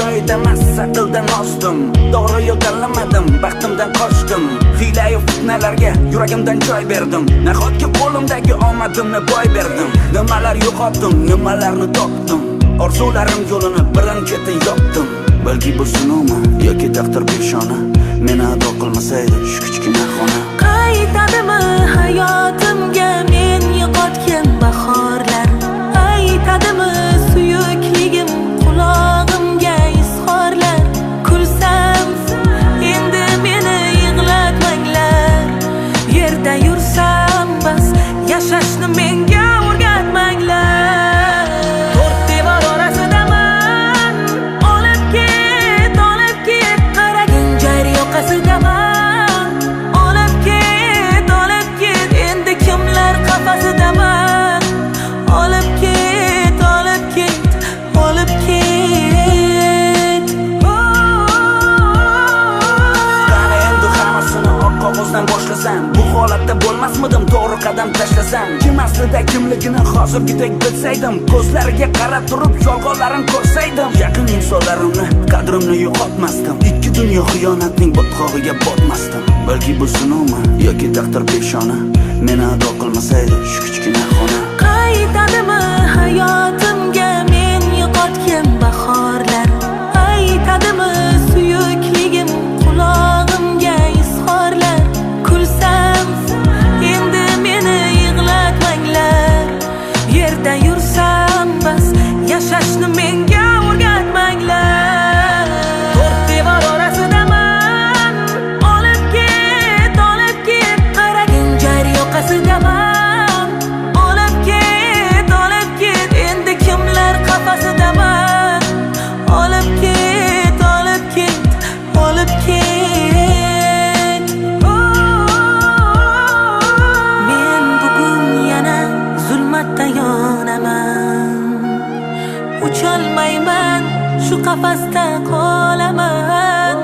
joyida emas, aqldan ozdim. Dori yo'tallamadim, baxtimdan qochdim. Hiyla-yu fitnalarga yuragimdan joy berdim. Nahotki qo'limdagi omadimni boy berdim. Nimalar yo'qotdim, nimalarni topdim. Orzularim yo'lini birin-ketin yopdim. Balki bu sinovmi yoki taqdir peshona, meni ado qilmasaydi shu kichkina xona. Qaytadimi hayotimga men yo'qotgan bahorlar? Aytadimi suyukligim qulog'imga izhorlar? Kulsam endi meni yig'latmanglar. Yerda yursam bas, yashashni menga o'rgatmanglar. To'rt devor orasidaman, olib ket, qaragin jar yoqasidaman. Olib ket, endi kimlar qafasidaman. Olib ket, olib ket. Qani endi hammasini oq qog'ozdan boshlasam, bu holatda bo'lmasmidim to'g'ri qadam tashlasam. Kim aslida kimligini hozirgidek bilsaydim, ko'zlariga qarab turib yolg'onlarini ko'rsaydim, yaqin insonlarimni qadrimni yo'qotmasdim. Ikki dunyo xiyonatning botqog'iga botmasdim. Balki bu sinovmi yoki taqdir peshona, meni ado qilmasaydi shu kichkina xona. Qaytadimi hayotimga men yo'qotgan bahorlar? Aytadimi suyukligim qulog'imga izhorlar? Kulsam endi meni yig'latmanglar. Yerda yursam bas, yashashni menga o'rgatmanglar. To'rt devor orasidaman, olib ket, qaragin jar yoqasidaman. Olib ket, endi kimlar qafasidaman. Olib ket, Men bugun yana zulmatda yonaman. Ucholmayman, shu qafasda qolaman.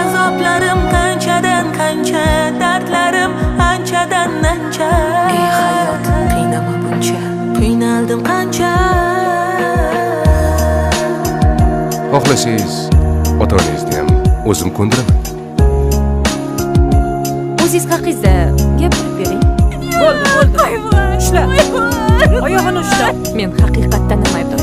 Azoblarim qanchadan qancha, dardlarim anchadan ancha. Ey hayotim, qiynama buncha. Qiynaldim qancha. Xohlasangiz ota-onangizni ham o'zim ko'ndiraman. O'zingiz haqingizda gapirib bering. Bo'ldi. Ushla. Oyog'ini ushla. Men haqiqatdan ham aybdor